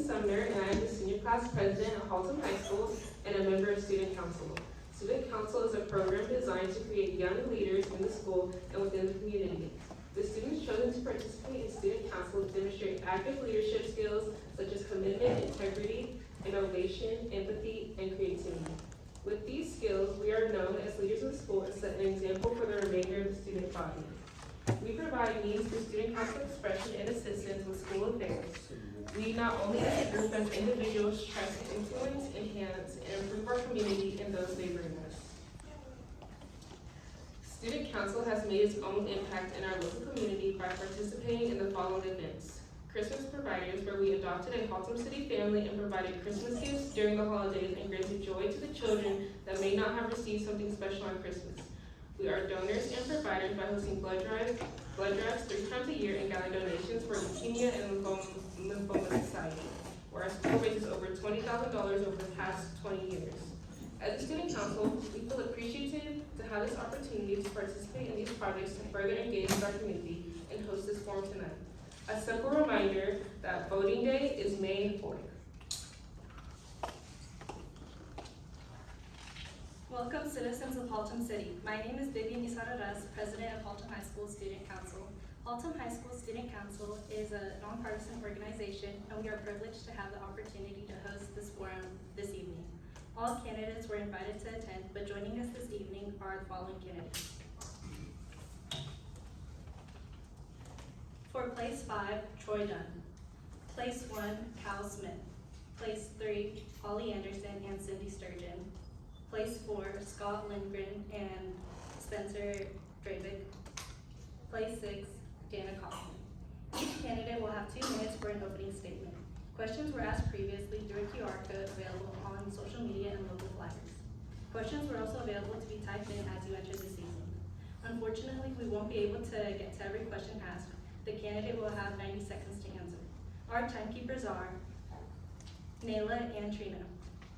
Sumner, and I am the senior class president at Haltom High School and a member of Student Council. Student Council is a program designed to create young leaders in the school and within the community. The students chosen to participate in Student Council demonstrate active leadership skills such as commitment, integrity, innovation, empathy, and creativity. With these skills, we are known as leaders of the school and set an example for the remainder of the student body. We provide means for student council expression and assistance with school affairs. We not only as a group, as individuals, try to influence, enhance, and improve our community and those neighboring us. Student Council has made its own impact in our local community by participating in the following events. Christmas Providers, where we adopted a Haltom City family and provided Christmas gifts during the holidays and granted joy to the children that may not have received something special on Christmas. We are donors and providers by hosting blood drives 3 times a year and gather donations for Leukemia and Lymphoma Society, where our school raises over $20,000 over the past 20 years. As a student council, we feel appreciative to have this opportunity to participate in these projects to further engage with our community and host this forum tonight. A simple reminder that voting day is May 4th. Welcome, citizens of Haltom City. My name is Vivian Isararas, president of Haltom High School Student Council. Haltom High School Student Council is a nonpartisan organization, and we are privileged to have the opportunity to host this forum this evening. All candidates were invited to attend, but joining us this evening are the following candidates. For place 5, Troy Dunn. Place 1, Cal Smith. Place 3, Holly Anderson and Cindy Sturgeon. Place 4, Scott Lindgren and Spencer Dravick. Place 6, Dana Kaufman. Each candidate will have 2 minutes for an opening statement. Questions were asked previously through a QR code available on social media and local flyers. Questions were also available to be typed in as you enter the season. Unfortunately, we won't be able to get to every question asked. The candidate will have 90 seconds to answer. Our timekeepers are Nayla and Trina.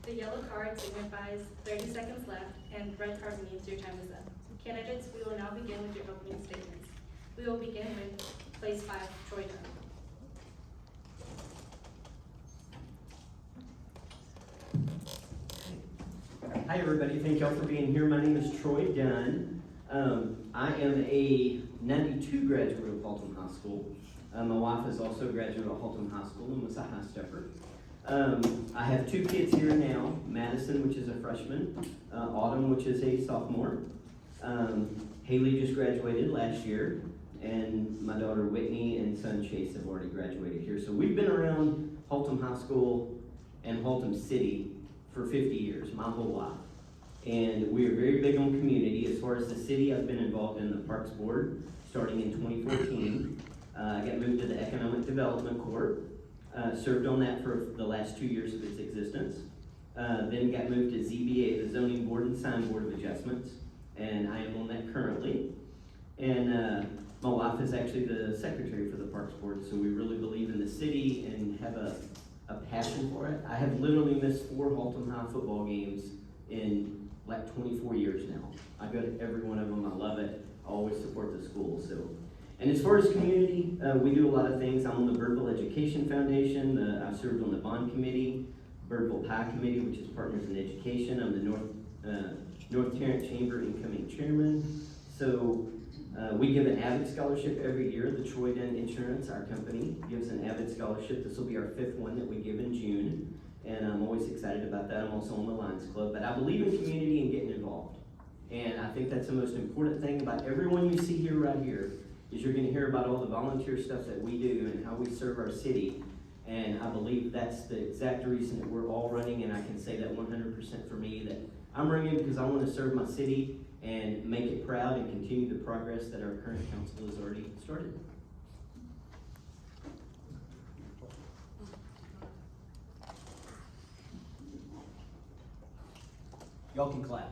The yellow card signifies 30 seconds left, and red card means your time is up. Candidates, we will now begin with your opening statements. We will begin with place 5, Troy Dunn. Hi everybody, thank y'all for being here. My name is Troy Dunn. I am a 92 graduate of Haltom High School. My wife is also a graduate of Haltom High School and was a high stepper. I have 2 kids here now, Madison, which is a freshman, Autumn, which is a sophomore. Haley just graduated last year, and my daughter Whitney and son Chase have already graduated here. So we've been around Haltom High School and Haltom City for 50 years, my whole life. And we are very big on community. As far as the city, I've been involved in the Parks Board starting in 2014. I got moved to the Economic Development Court, served on that for the last 2 years of its existence. Then got moved to ZBA, the Zoning Board and Sign Board of Adjustments, and I am on that currently. And my wife is actually the secretary for the Parks Board, so we really believe in the city and have a passion for it. I have literally missed 4 Haltom High football games in like 24 years now. I go to every one of them. I love it. I always support the school. So, and as far as community, we do a lot of things. I'm on the Birdville Education Foundation. I've served on the Bond Committee, Birdville Pie Committee, which is Partners in Education. I'm the North Tarrant Chamber incoming chairman. So we give an AVID scholarship every year. The Troy Dunn Insurance, our company, gives an AVID scholarship. This will be our 5th one that we give in June. And I'm always excited about that. I'm also on the Lions Club. But I believe in community and getting involved. And I think that's the most important thing about everyone you see here right here, is you're going to hear about all the volunteer stuff that we do and how we serve our city. And I believe that's the exact reason that we're all running, and I can say that 100% for me, that I'm running because I want to serve my city and make it proud and continue the progress that our current council has already started. Y'all can clap.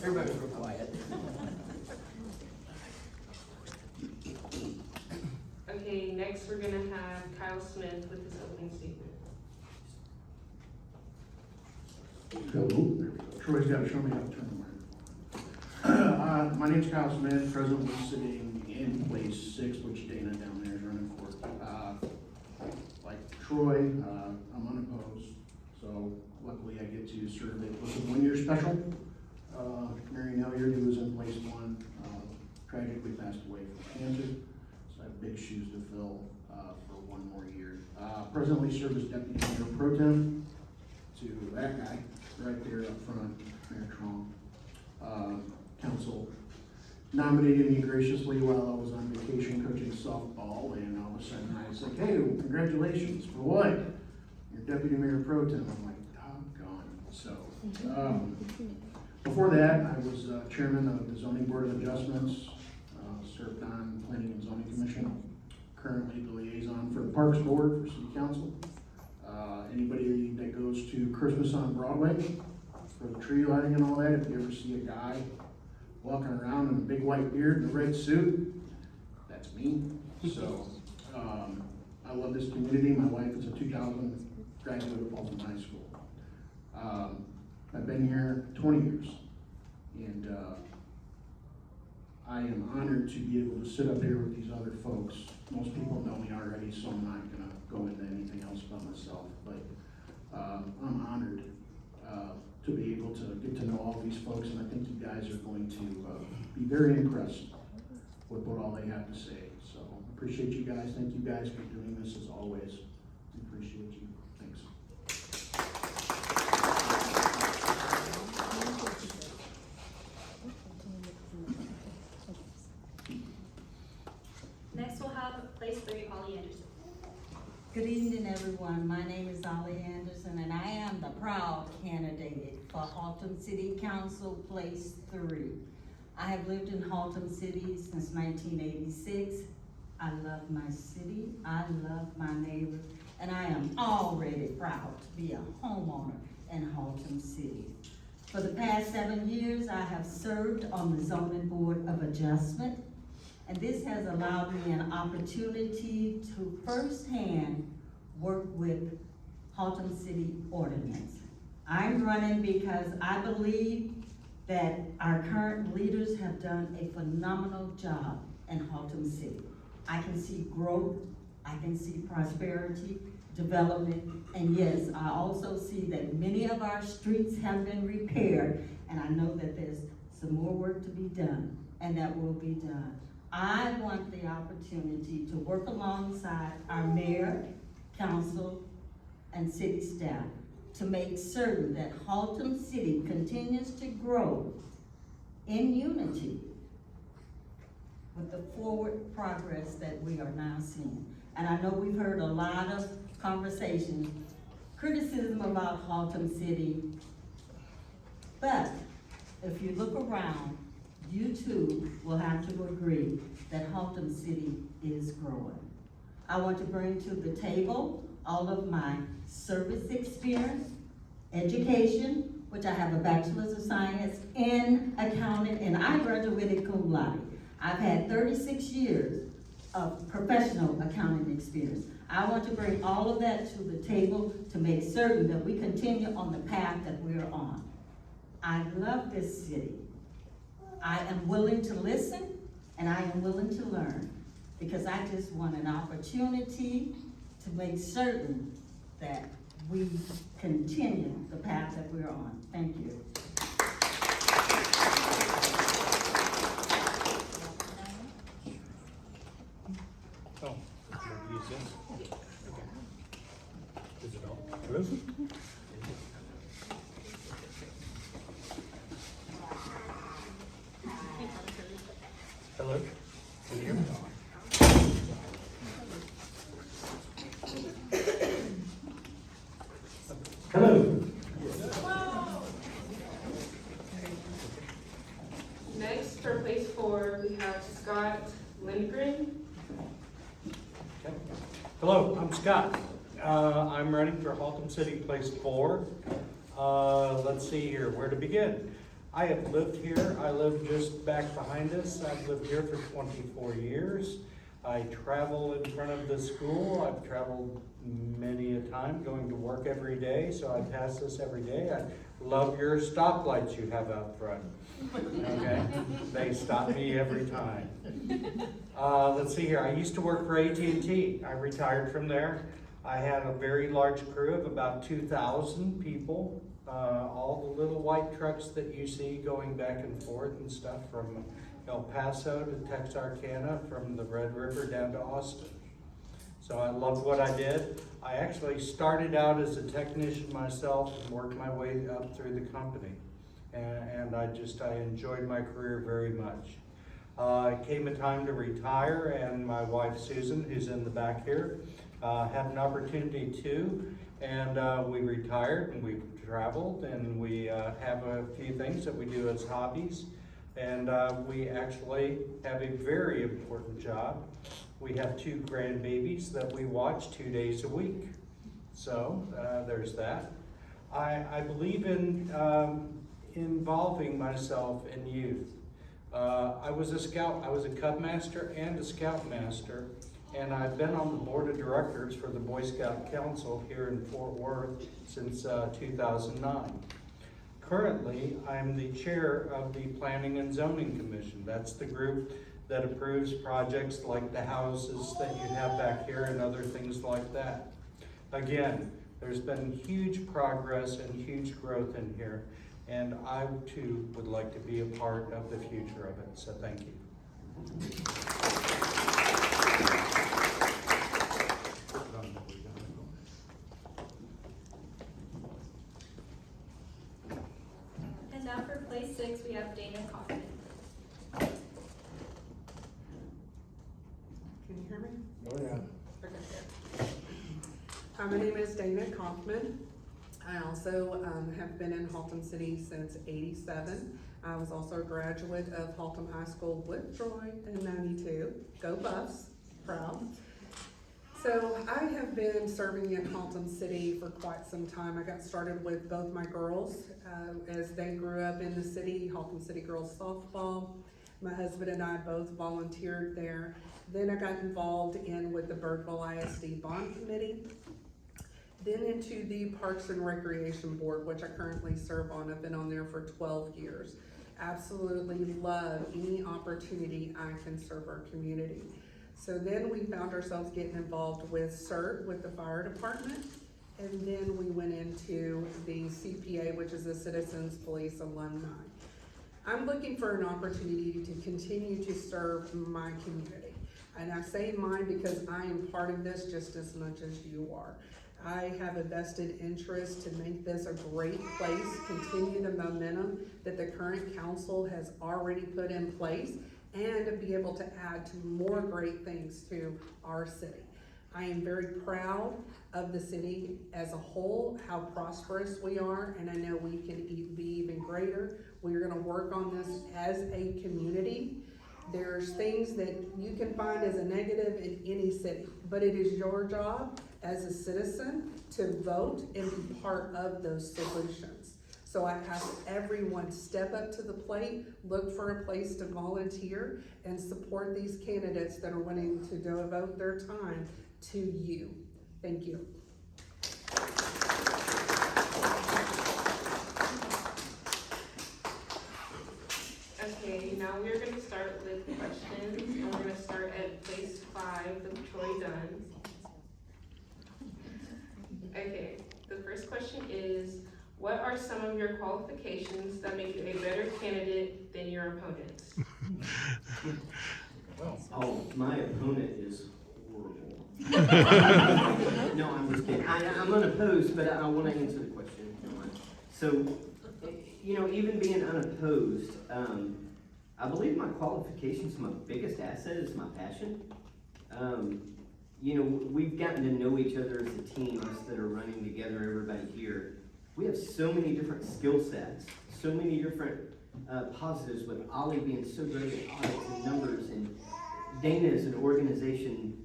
Everybody's real quiet. Okay, next we're gonna have Kyle Smith with his opening statement. Troy's got to show me how to turn the microphone. My name's Kyle Smith, president of the city in place 6, which Dana down there Troy. I'm unopposed, so luckily I get to serve. It was a one-year special. Mary Nelliard, who was in place one, tragically passed away from cancer, so I have big shoes to fill for one more year. Presently serve as Deputy Mayor Pro Tem to that guy right there up front, Mayor Trump. Council nominated me graciously while I was on vacation coaching softball, and all of a sudden I was like, hey, congratulations, for what? You're Deputy Mayor Pro Tem. I'm like, doggone. So, before that, I was chairman of the Zoning Board of Adjustments, served on Planning and Zoning Commission, currently the liaison for the Parks Board for City Council. Anybody that goes to Christmas on Broadway for the tree lighting and all that, if you ever see a guy walking around in a big white beard and a red suit, that's me. So, I love this community. My wife is a 2000 graduate of Haltom High School. I've been here 20 years, and I am honored to be able to sit up here with these other folks. Most people know me already, so I'm not gonna go into anything else about myself, but I'm honored to be able to get to know all these folks, and I think you guys are going to be very impressed with what all they have to say. So appreciate you guys. Thank you guys for doing this as always. Appreciate you. Thanks. Next we'll have place 3, Holly Anderson. Good evening, everyone. My name is Ollie Anderson, and I am the proud candidate for Haltom City Council Place 3. I have lived in Haltom City since 1986. I love my city, I love my neighbors, and I am already proud to be a homeowner in Haltom City. For the past 7 years, I have served on the Zoning Board of Adjustment, and this has allowed me an opportunity to firsthand work with Haltom City ordinance. I'm running because I believe that our current leaders have done a phenomenal job in Haltom City. I can see growth, I can see prosperity, development, and yes, I also see that many of our streets have been repaired, and I know that there's some more work to be done, and that will be done. I want the opportunity to work alongside our mayor, council, and city staff to make certain that Haltom City continues to grow in unity with the forward progress that we are now seeing. And I know we've heard a lot of conversations, criticism about Haltom City, but if you look around, you too will have to agree that Haltom City is growing. I want to bring to the table all of my service experience, education, which I have a bachelor's of science in accounting, and I graduated cum laude. I've had 36 years of professional accounting experience. I want to bring all of that to the table to make certain that we continue on the path that we're on. I love this city. I am willing to listen, and I am willing to learn, because I just want an opportunity to make certain that we continue the path that we're on. Thank you. Oh, maybe use this. Okay. Is it all? Hello? Hello? Can you hear me? Hello. Next, for place 4, we have Scott Lindgren. Okay. Hello, I'm Scott. I'm running for Haltom City Place 4. Let's see here, where to begin? I have lived here. I live just back behind us. I've lived here for 24 years. I travel in front of the school. I've traveled many a time going to work every day, so I pass this every day. I love your stoplights you have out front. Okay, they stop me every time. Let's see here. I used to work for AT&T. I retired from there. I had a very large crew of about 2,000 people. All the little white trucks that you see going back and forth and stuff from El Paso to Texarkana, from the Red River down to Austin. So I loved what I did. I actually started out as a technician myself and worked my way up through the company. And I enjoyed my career very much. It came a time to retire, and my wife Susan, who's in the back here, had an opportunity too. And we retired, and we've traveled, and we have a few things that we do as hobbies. And we actually have a very important job. We have 2 grandbabies that we watch 2 days a week. So there's that. I believe in involving myself in youth. I was a scout. I was a Cub Master and a Scout Master. And I've been on the board of directors for the Boy Scout Council here in Fort Worth since 2009. Currently, I'm the chair of the Planning and Zoning Commission. That's the group that approves projects like the houses that you have back here and other things like that. Again, there's been huge progress and huge growth in here, and I too would like to be a part of the future of it, so thank you. And now for place 6, we have Dana Kaufman. Can you hear me? Oh, yeah. Okay, good. Hi, my name is Dana Kaufman. I also have been in Haltom City since '87. I was also a graduate of Haltom High School with Troy in '92. Go Buffs, proud. So I have been serving in Haltom City for quite some time. I got started with both my girls as they grew up in the city, Haltom City Girls Softball. My husband and I both volunteered there. Then I got involved with the Birdville ISD Bond Committee. Then into the Parks and Recreation Board, which I currently serve on. I've been on there for 12 years. Absolutely love any opportunity I can serve our community. So then we found ourselves getting involved with CERT, with the fire department. And then we went into the CPA, which is the Citizens Police Alumni. I'm looking for an opportunity to continue to serve my community. And I say mine because I am part of this just as much as you are. I have a vested interest to make this a great place, continue the momentum that the current council has already put in place, and to be able to add to more great things to our city. I am very proud of the city as a whole, how prosperous we are, and I know we can be even greater. We are gonna work on this as a community. There's things that you can find as a negative in any city, but it is your job as a citizen to vote and be part of those solutions. So I ask everyone, step up to the plate, look for a place to volunteer, and support these candidates that are willing to devote their time to you. Thank you. Okay, now we're gonna start with questions, and we're gonna start at place 5 with Troy Dunn. Okay, the first question is, what are some of your qualifications that make you a better candidate than your opponents? Oh, my opponent is horrible. No, I'm just kidding. I'm unopposed, but I want to answer the question. If you don't mind. So, you know, even being unopposed, I believe my qualifications, my biggest asset is my passion. You know, we've gotten to know each other as a team, us that are running together, everybody here. We have so many different skill sets, so many different positives, with Ollie being so great at audits and numbers, and Dana is an organization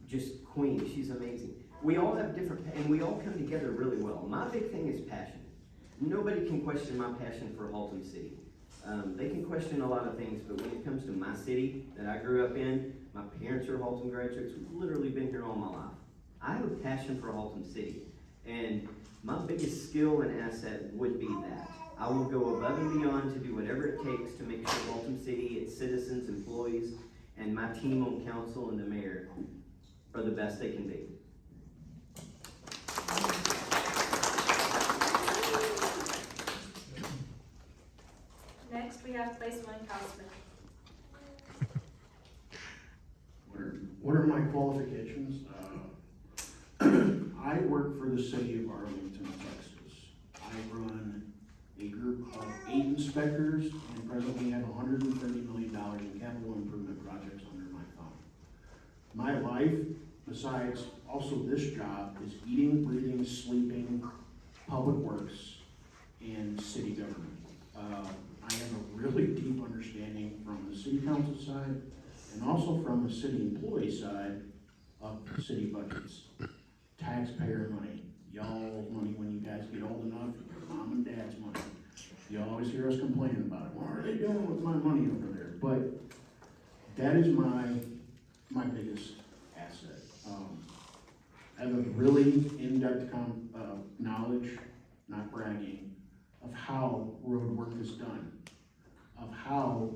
just queen. She's amazing. We all have different, and we all come together really well. My big thing is passion. Nobody can question my passion for Haltom City. They can question a lot of things, but when it comes to my city that I grew up in, my parents are Haltom graduates. We've literally been here all my life. I have a passion for Haltom City, and my biggest skill and asset would be that. I will go above and beyond to do whatever it takes to make sure Haltom City, its citizens, employees, and my team on council and the mayor are the best they can be. have place 1, Kyle Smith. What are my qualifications? I work for the city of Arlington, Texas. I run a group of 8 inspectors and presently have $130 million in capital improvement projects under my thumb. My life, besides also this job, is eating, breathing, sleeping, public works, and city government. I have a really deep understanding from the city council side and also from the city employee side of city budgets. Taxpayer money, y'all's money when you guys get old enough, your mom and dad's money. You always hear us complaining about it. What are they doing with my money over there? But that is my biggest asset. I have a really in-depth knowledge, not bragging, of how road work is done, of how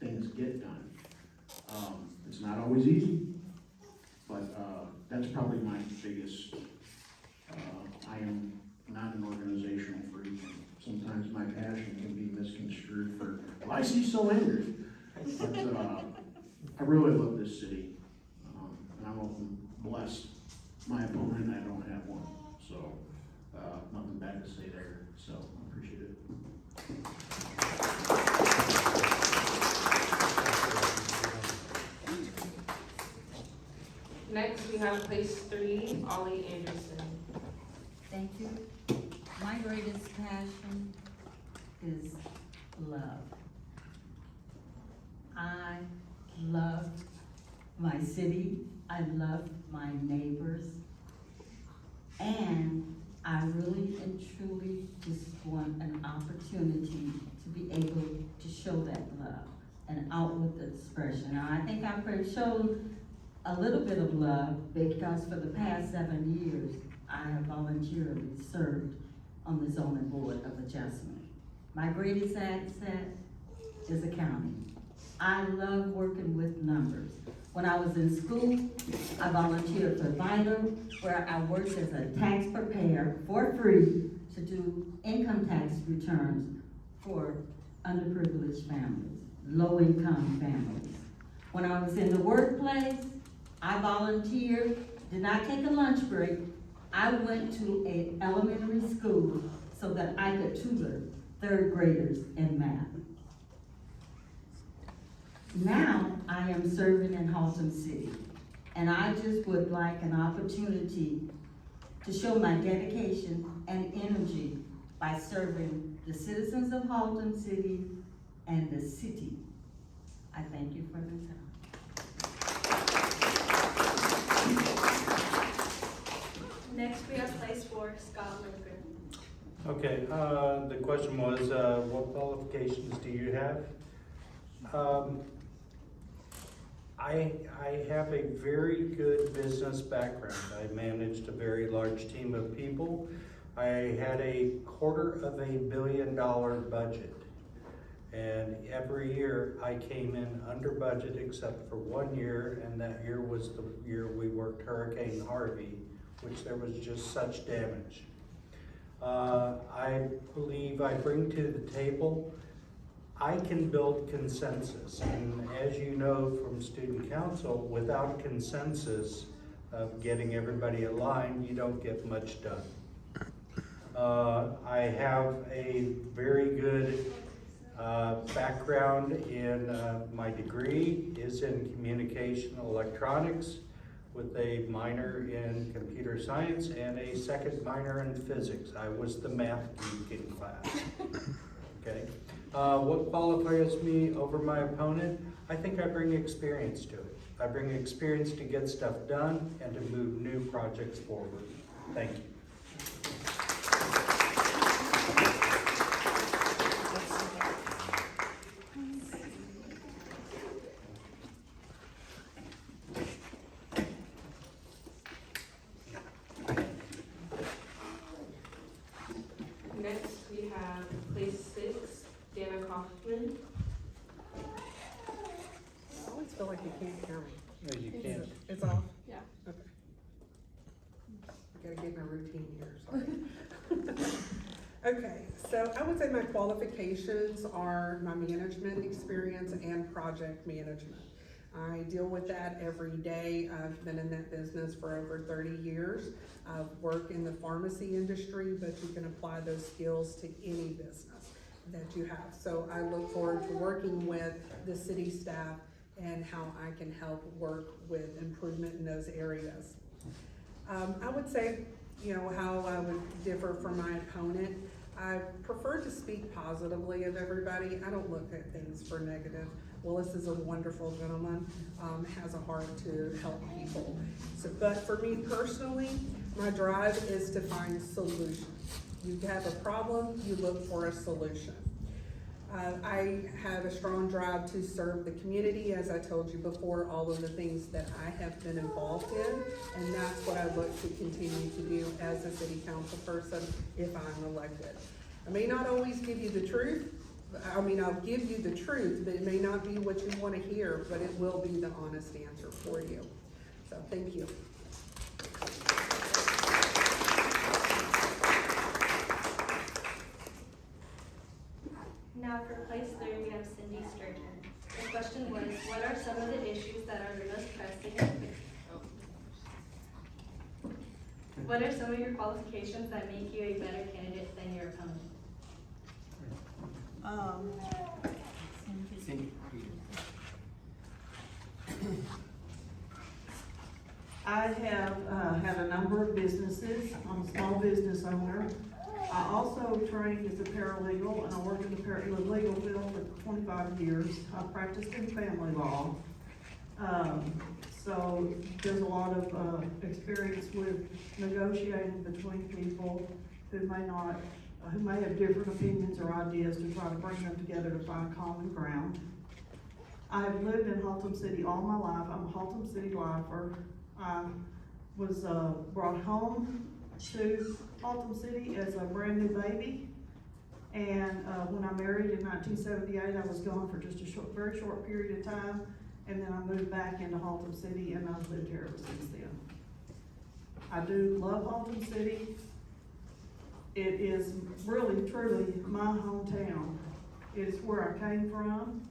things get done. It's not always easy, but that's probably my biggest. I am not an organizational freak. Sometimes my passion can be misconstrued for, well, I see so angry. But I really love this city, and I'm blessed. My opponent, I don't have one, so nothing bad to say there. So I appreciate it. Next, we have place 3, Ollie Anderson. Thank you. My greatest passion is love. I love my city. I love my neighbors. And I really and truly just want an opportunity to be able to show that love, an outward expression. Now, I think I've shown a little bit of love because for the past 7 years, I have voluntarily served on the zoning board of adjustment. My greatest asset is accounting. I love working with numbers. When I was in school, I volunteered for Vital, where I worked as a tax preparer for free to do income tax returns for underprivileged families, low-income families. When I was in the workplace, I volunteered, did not take a lunch break. I went to an elementary school so that I could tutor 3rd graders in math. Now I am serving in Haltom City, and I just would like an opportunity to show my dedication and energy by serving the citizens of Haltom City and the city. I thank you for the time. Next, we have place 4, Scott Lindgren. Okay, the question was, what qualifications do you have? I have a very good business background. I managed a very large team of people. I had a $250 million budget. And every year I came in under budget except for 1 year, and that year was the year we worked Hurricane Harvey, which there was just such damage. I believe I bring to the table, I can build consensus. And as you know from student council, without consensus of getting everybody aligned, you don't get much done. I have a very good background in, my degree is in communication electronics with a minor in computer science and a second minor in physics. I was the math geek in class. Okay. What qualifies me over my opponent? I think I bring experience to it. I bring experience to get stuff done and to move new projects forward. Thank you. Next, we have place 6, Dana Kaufman. I always feel like you can't hear me. No, you can't. It's off? Yeah. Okay. I gotta get my routine here, sorry. Okay, So I would say my qualifications are my management experience and project management. I deal with that every day. I've been in that business for over 30 years. I've worked in the pharmacy industry, but you can apply those skills to any business that you have. So I look forward to working with the city staff and how I can help work with improvement in those areas. I would say, you know, how I would differ from my opponent. I prefer to speak positively of everybody. I don't look at things for negative. Willis is a wonderful gentleman, has a heart to help people. So, but for me personally, my drive is to find solutions. You have a problem, you look for a solution. I have a strong drive to serve the community, as I told you before, all of the things that I have been involved in, and that's what I look to continue to do as a city council person if I'm elected. I may not always give you the truth. I'll give you the truth, but it may not be what you want to hear, but it will be the honest answer for you. So, thank you. Now for place 3, we have Cindy Sturgeon. The question was, what are some of the issues that are the most pressing? What are some of your qualifications that make you a better candidate than your opponent? I have had a number of businesses. I'm a small business owner. I also trained as a paralegal, and I worked in the legal field for 25 years. I practiced in family law. So there's a lot of experience with negotiating between people who may have different opinions or ideas to try to bring them together to find common ground. I have lived in Haltom City all my life. I'm a Haltom City lifer. I was brought home to Haltom City as a brand new baby. And when I married in 1978, I was gone for just a very short period of time. And then I moved back into Haltom City, and I've lived here ever since then. I do love Haltom City. It is really, truly my hometown. It is where I came from,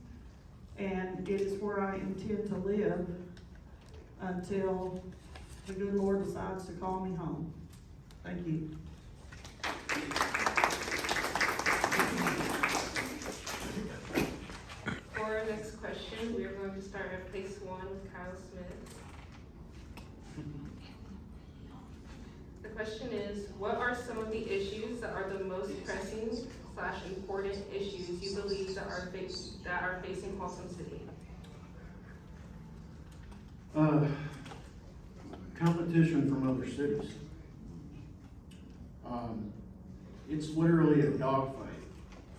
and it is where I intend to live until the good Lord decides to call me home. Thank you. For our next question, we are going to start at place 1 with Kyle Smith. The question is, what are some of the issues that are the most pressing / important issues you believe that are facing Haltom City? Competition from other cities. It's literally a dogfight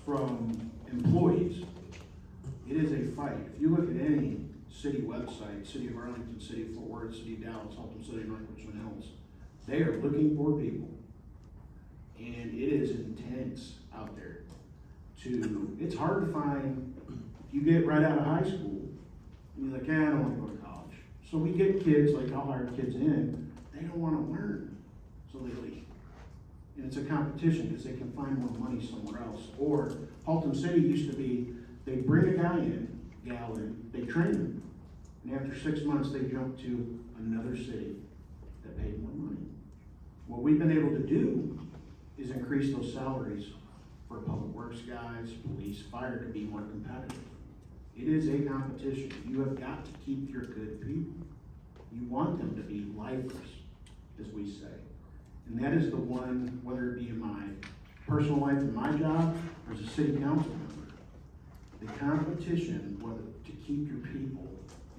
from employees. It is a fight. If you look at any city website, City of Arlington, City of Fort Worth, City of Dallas, Haltom City, North Richmond Hills, they are looking for people. And it is intense out there. It's hard to find, you get right out of high school, and you're like, I don't want to go to college. So we get kids, like I'll hire kids in, they don't want to learn, so they leave. And it's a competition because they can find more money somewhere else. Or Haltom City used to be, they bring a guy in, gal in, they train them, and after 6 months they jump to another city that paid more money. What we've been able to do is increase those salaries for public works guys, police, fire to be more competitive. It is a competition. You have got to keep your good people. You want them to be lifers, as we say. And that is the one, whether it be in my personal life and my job, or as a city council member, the competition, whether to keep your people,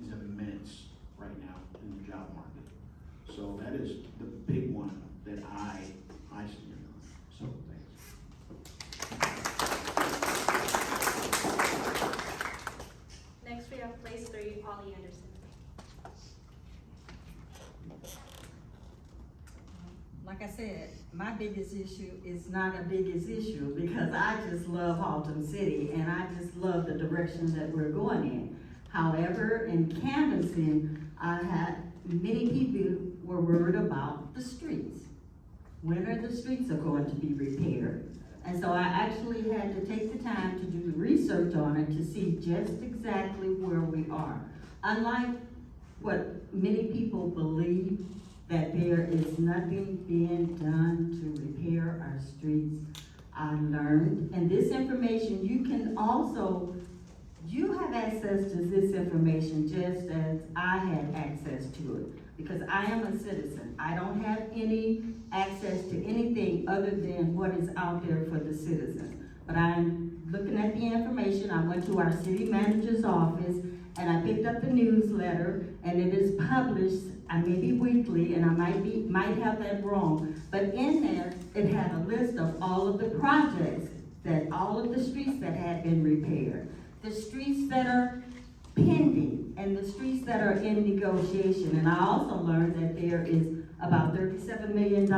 is immense right now in the job market. So that is the big one that I stand on. So thanks. Next, we have place 3, Ollie Anderson. Like I said, my biggest issue is not a biggest issue because I just love Haltom City and I just love the direction that we're going in. However, in canvassing, I had many people were worried about the streets. When are the streets going to be repaired? And so I actually had to take the time to do the research on it to see just exactly where we are. Unlike what many people believe, that there is nothing being done to repair our streets, I learned, and this information, you have access to this information just as I had access to it, because I am a citizen. I don't have any access to anything other than what is out there for the citizens. But I'm looking at the information. I went to our city manager's office and I picked up the newsletter, and it is published, maybe weekly, and I might have that wrong, but in there, it had a list of all of the projects, all of the streets that had been repaired, the streets that are pending, and the streets that are in negotiation. And I also learned that there is about $37 million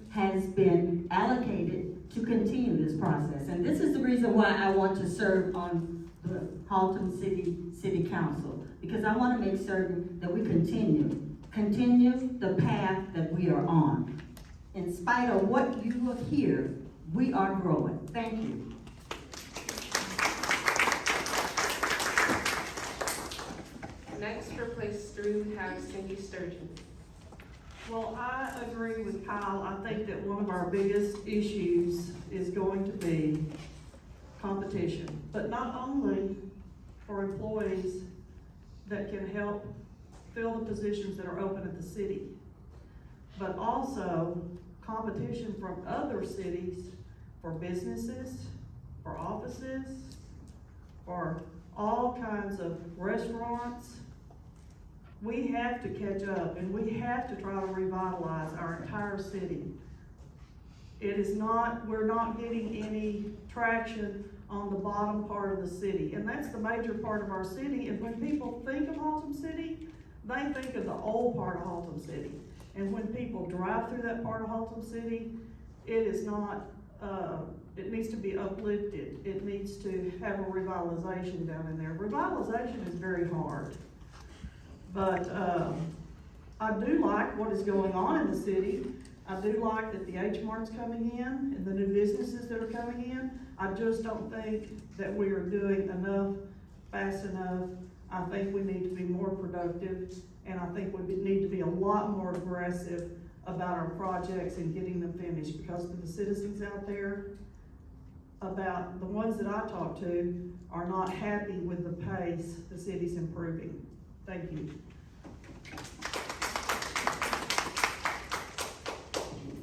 has been allocated to continue this process. And this is the reason why I want to serve on the Haltom City Council, because I want to make certain that we continue the path that we are on. In spite of what you will hear, we are growing. Thank you. Next, for place 3, we have Cindy Sturgeon. Well, I agree with Kyle. I think that one of our biggest issues is going to be competition, but not only for employees that can help fill the positions that are open at the city, but also competition from other cities for businesses, for offices, for all kinds of restaurants. We have to catch up, and we have to try to revitalize our entire city. We're not getting any traction on the bottom part of the city, and that's the major part of our city. And when people think of Haltom City, they think of the old part of Haltom City. And when people drive through that part of Haltom City, it needs to be uplifted. It needs to have a revitalization down in there. Revitalization is very hard. But I do like what is going on in the city. I do like that the H-Mart's coming in and the new businesses that are coming in. I just don't think that we are doing enough, fast enough. I think we need to be more productive, and I think we need to be a lot more aggressive about our projects and getting them finished, because for the citizens out there, about the ones that I talk to, are not happy with the pace the city's improving. Thank you.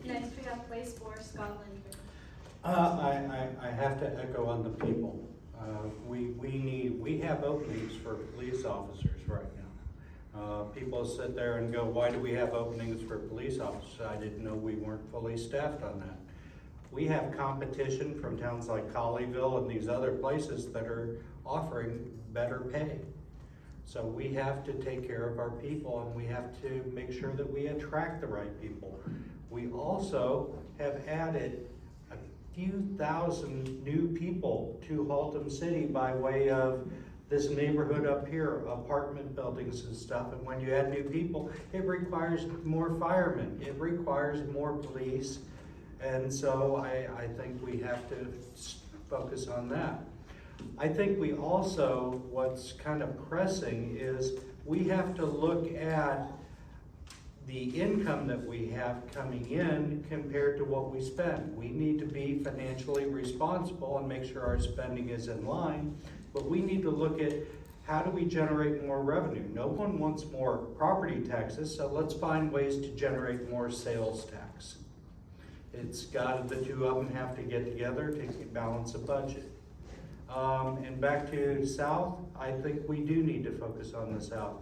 Next, we have place 4, Scott Lindgren. I have to echo on the people. We have openings for police officers right now. People sit there and go, why do we have openings for police officers? I didn't know we weren't fully staffed on that. We have competition from towns like Colleyville and these other places that are offering better pay. So we have to take care of our people, and we have to make sure that we attract the right people. We also have added a few thousand new people to Haltom City by way of this neighborhood up here, apartment buildings and stuff. And when you add new people, it requires more firemen, it requires more police. And so I think we have to focus on that. I think we also, what's kind of pressing is we have to look at the income that we have coming in compared to what we spend. We need to be financially responsible and make sure our spending is in line, but we need to look at how do we generate more revenue. No one wants more property taxes, so let's find ways to generate more sales tax. The two of them have to get together to balance a budget. And back to South, I think we do need to focus on the South.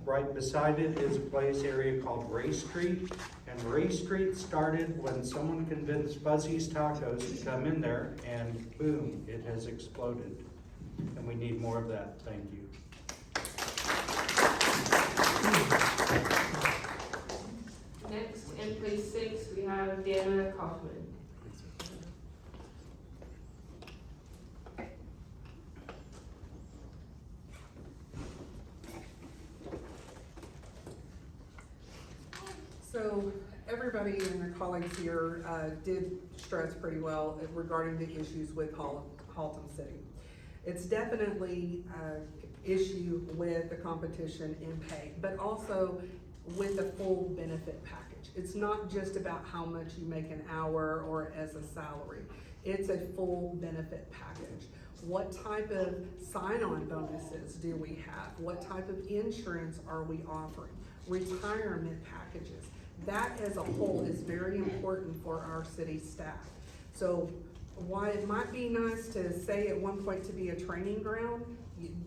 Right beside it is a area called Ray Street, and Ray Street started when someone convinced Fuzzy's Tacos to come in there, and boom, it has exploded. And we need more of that. Thank you. Next, in place 6, we have Dana Kaufman. So So everybody and their colleagues here did stress pretty well regarding the issues with Haltom City. It's definitely an issue with the competition in pay, but also with the full benefit package. It's not just about how much you make an hour or as a salary. It's a full benefit package. What type of sign-on bonuses do we have? What type of insurance are we offering? Retirement packages. That as a whole is very important for our city staff. So while it might be nice to say at one point to be a training ground,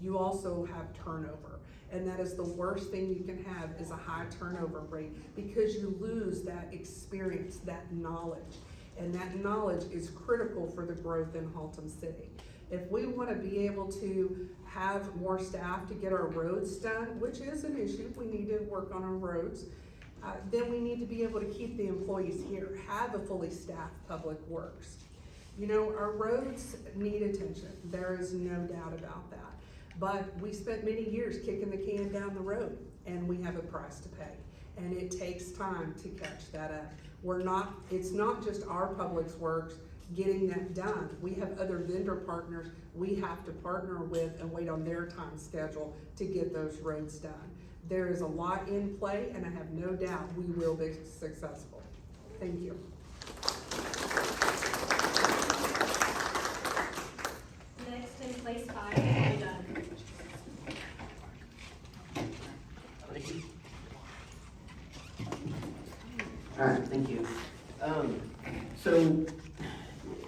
you also have turnover. And that is the worst thing you can have is a high turnover rate because you lose that experience, that knowledge. And that knowledge is critical for the growth in Haltom City. If we want to be able to have more staff to get our roads done, which is an issue, we need to work on our roads, then we need to be able to keep the employees here, have a fully staffed public works. You know, our roads need attention. There is no doubt about that. But we spent many years kicking the can down the road, and we have a price to pay. And it takes time to catch that up. It's not just our public works getting that done. We have other vendor partners we have to partner with and wait on their time schedule to get those roads done. There is a lot in play, and I have no doubt we will be successful. Thank you. Next in place 5, Troy Dunn. All right, thank you. So,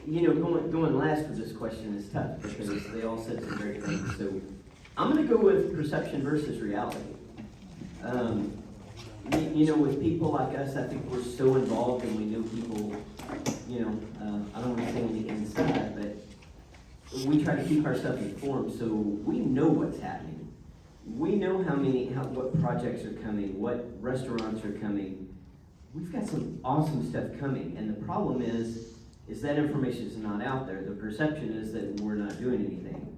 you know, going last with this question is tough because they all said some great things. So I'm gonna go with perception versus reality. You know, with people like us, I think we're so involved and we know people, you know, I don't want to say on the inside, but we try to keep ourselves informed so we know what's happening. We know what projects are coming, what restaurants are coming. We've got some awesome stuff coming, and the problem is that information is not out there. The perception is that we're not doing anything.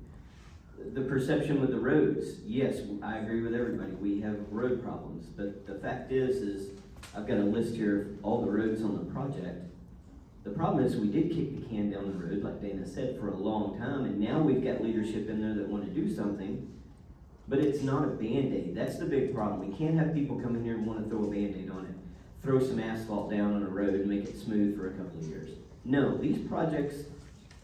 The perception with the roads, yes, I agree with everybody. We have road problems, but the fact is I've got a list here of all the roads on the project. The problem is we did kick the can down the road, like Dana said, for a long time, and now we've got leadership in there that want to do something, but it's not a Band-Aid. That's the big problem. We can't have people come in here and want to throw a Band-Aid on it, throw some asphalt down on a road and make it smooth for a couple of years. No, these projects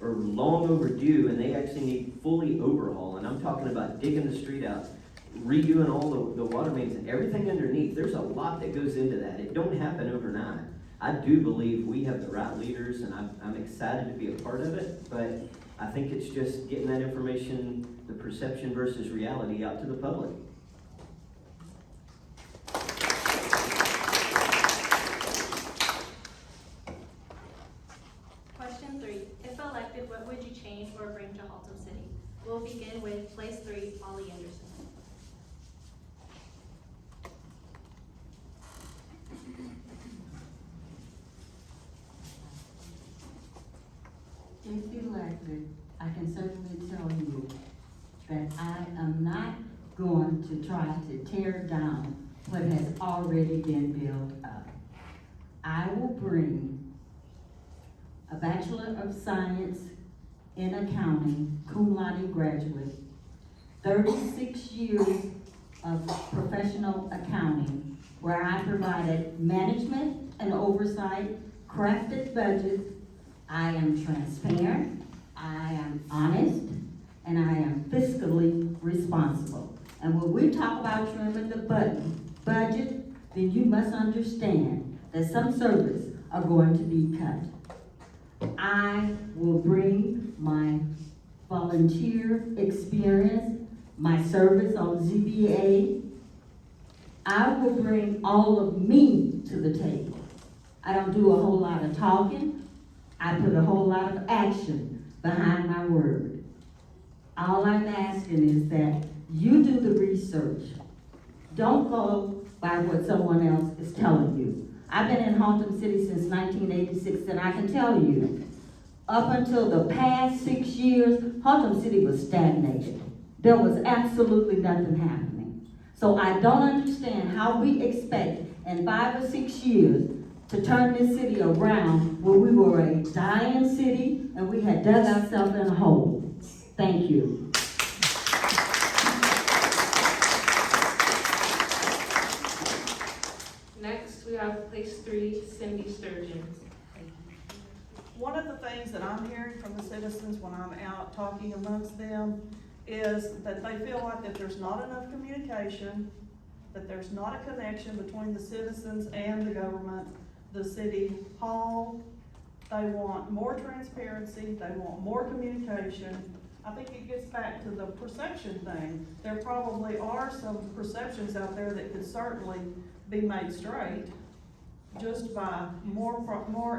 are long overdue and they actually need fully overhaul. And I'm talking about digging the street out, redoing all the water mains and everything underneath. There's a lot that goes into that. It don't happen overnight. I do believe we have the right leaders and I'm excited to be a part of it, but I think it's just getting that information, the perception versus reality out to the public. Question 3. If elected, what would you change or bring to Haltom City? We'll begin with place 3, Ollie Anderson. If elected, I can certainly tell you that I am not going to try to tear down what has already been built up. I will bring a Bachelor of Science in Accounting, cum laude graduate, 36 years of professional accounting, where I provided management and oversight, crafted budgets. I am transparent, I am honest, and I am fiscally responsible. And when we talk about trimming the budget, then you must understand that some services are going to be cut. I will bring my volunteer experience, my service on ZBA. I will bring all of me to the table. I don't do a whole lot of talking. I put a whole lot of action behind my word. All I'm asking is that you do the research. Don't go by what someone else is telling you. I've been in Haltom City since 1986, and I can tell you, up until the past 6 years, Haltom City was stagnated. There was absolutely nothing happening. So I don't understand how we expect in 5 or 6 years to turn this city around where we were a dying city and we had dug ourselves in a hole. Thank you. Next, we have place 3, Cindy Sturgeon. One of the things that I'm hearing from the citizens when I'm out talking amongst them is that they feel like that there's not enough communication, that there's not a connection between the citizens and the government, the city hall. They want more transparency, they want more communication. I think it gets back to the perception thing. There probably are some perceptions out there that could certainly be made straight just by more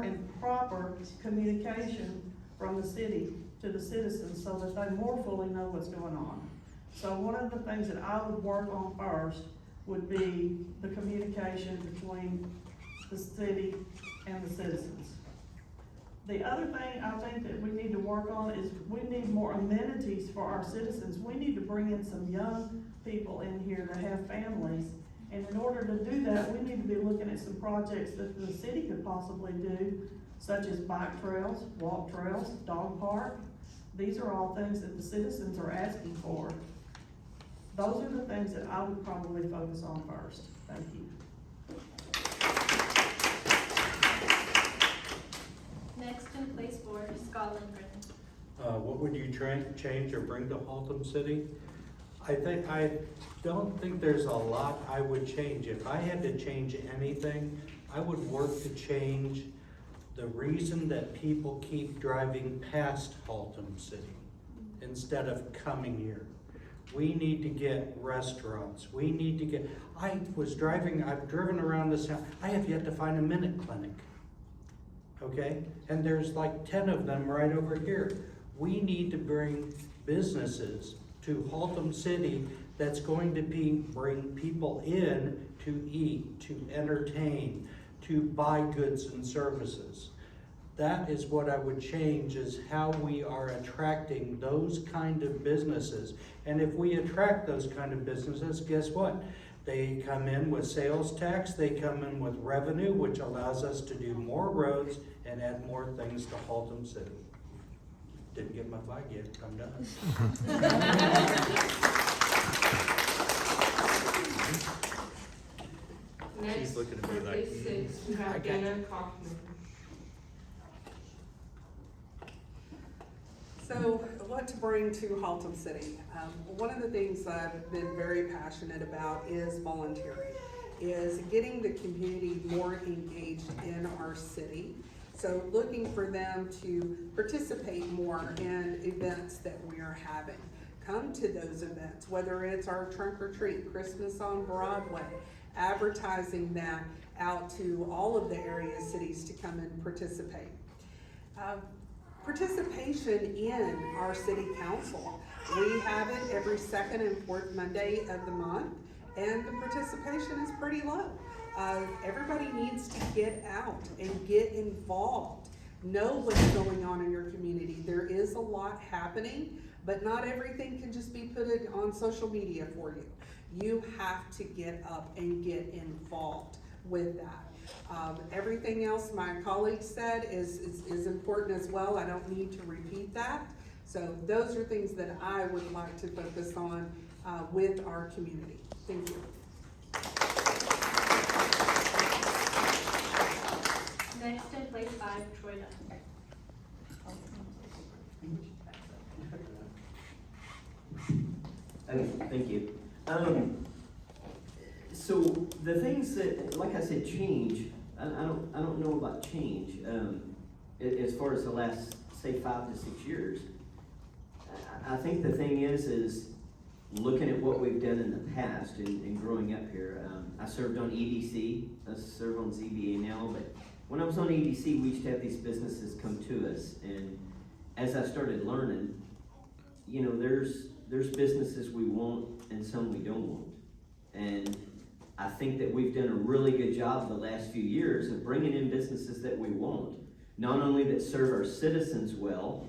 and proper communication from the city to the citizens so that they more fully know what's going on. So one of the things that I would work on first would be the communication between the city and the citizens. The other thing I think that we need to work on is we need more amenities for our citizens. We need to bring in some young people in here that have families. And in order to do that, we need to be looking at some projects that the city could possibly do, such as bike trails, walk trails, dog park. These are all things that the citizens are asking for. Those are the things that I would probably focus on first. Thank you. Next in place 4, Scott Lindgren. What would you change or bring to Haltom City? I don't think there's a lot I would change. If I had to change anything, I would work to change the reason that people keep driving past Haltom City instead of coming here. We need to get restaurants. We need to get, I've driven around this town. I have yet to find a Minute Clinic. Okay? And there's like 10 of them right over here. We need to bring businesses to Haltom City that's going to bring people in to eat, to entertain, to buy goods and services. That is what I would change, is how we are attracting those kind of businesses. And if we attract those kind of businesses, guess what? They come in with sales tax, they come in with revenue, which allows us to do more roads and add more things to Haltom City. Didn't get my flag yet, I'm done. Next, She's looking at for me like, place 6, we I have got Dana Kaufman. So, what to bring to Haltom City? One of the things that I've been very passionate about is volunteering, is getting the community more engaged in our city. So looking for them to participate more in events that we are having. Come to those events, whether it's our trunk or treat, Christmas on Broadway, advertising that out to all of the area cities to come and participate. Participation in our city council. We have it every second and fourth Monday of the month, and the participation is pretty low. Everybody needs to get out and get involved. Know what's going on in your community. There is a lot happening, but not everything can just be put on social media for you. You have to get up and get involved with that. Everything else my colleague said is important as well. I don't need to repeat that. So those are things that I would like to focus on with our community. Thank you. Next in place 5, Troy Dunn. Okay, thank you. So the things that, like I said, change. I don't know about change. As far as the last, say, 5 to 6 years, I think the thing is looking at what we've done in the past and growing up here. I served on EDC. I serve on ZBA now, but when I was on EDC, we used to have these businesses come to us, and as I started learning, you know, there's businesses we want and some we don't want. And I think that we've done a really good job the last few years of bringing in businesses that we want. Not only that serve our citizens well,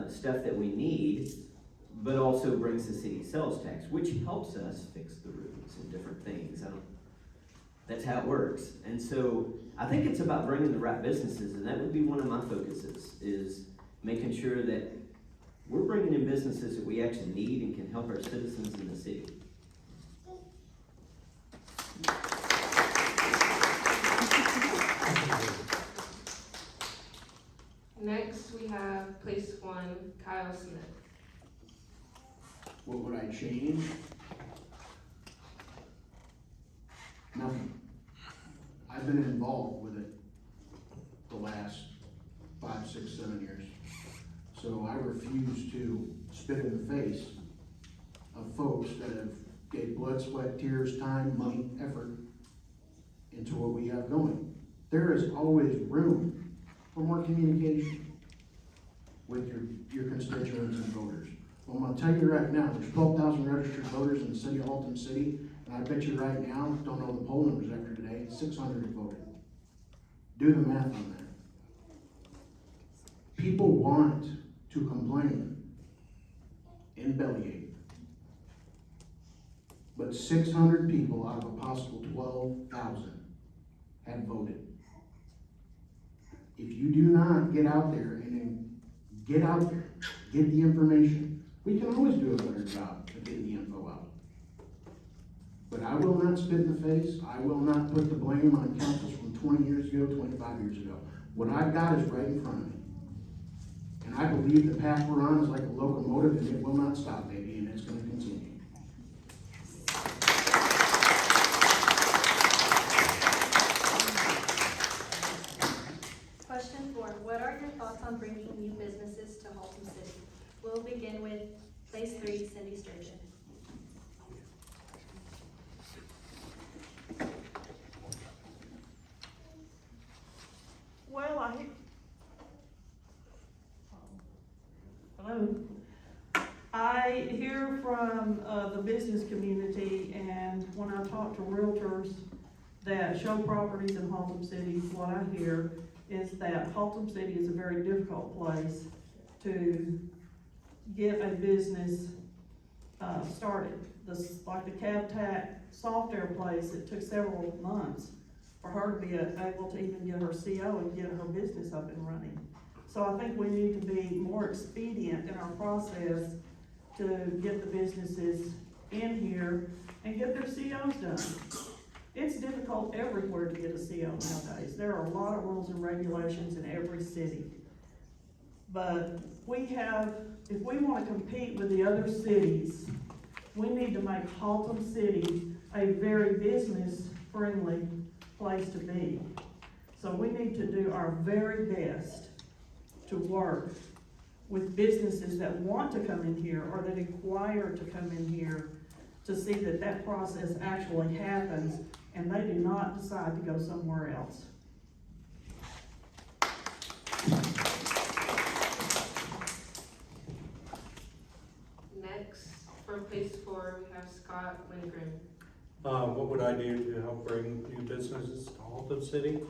stuff that we need, but also brings the city sales tax, which helps us fix the roads and different things. That's how it works. And so I think it's about bringing the right businesses, and that would be one of my focuses, is making sure that we're bringing in businesses that we actually need and can help our citizens in the city. Next, we have place 1, Kyle Smith. What would I change? Nothing. I've been involved with it the last 5, 6, 7 years. So I refuse to spit in the face of folks that have gave blood, sweat, tears, time, money, effort into what we have going. There is always room for more communication with your constituents and voters. Well, I'm gonna tell you right now, there's 12,000 registered voters in the city of Haltom City, and I bet you right now, don't know the poll numbers after today, 600 have voted. Do the math on that. People want to complain in Bellyache, but 600 people out of a possible 12,000 have voted. If you do not get out there and then get out there, get the information, we can always do a better job of getting the info out. But I will not spit in the face. I will not put the blame on councils from 20 years ago, 25 years ago. What I've got is right in front of me. And I believe the path we're on is like a locomotive, and it will not stop, baby, and it's going to continue. Question 4, what are your thoughts on bringing new businesses to Haltom City? We'll begin with place 3, Cindy Sturgeon. Well, hello. I hear from the business community, and when I talk to realtors that show properties in Haltom City, what I hear is that Haltom City is a very difficult place to get a business started. Like the CabTac software place, it took several months for her to be able to even get her CO and get her business up and running. So I think we need to be more expedient in our process to get the businesses in here and get their COs done. It's difficult everywhere to get a CO nowadays. There are a lot of rules and regulations in every city. But if we want to compete with the other cities, we need to make Haltom City a very business-friendly place to be. So we need to do our very best to work with businesses that want to come in here or that inquire to come in here to see that that process actually happens and they do not decide to go somewhere else. Next, for place 4, we have Scott Lindgren. What would I do to help bring new businesses to Haltom City?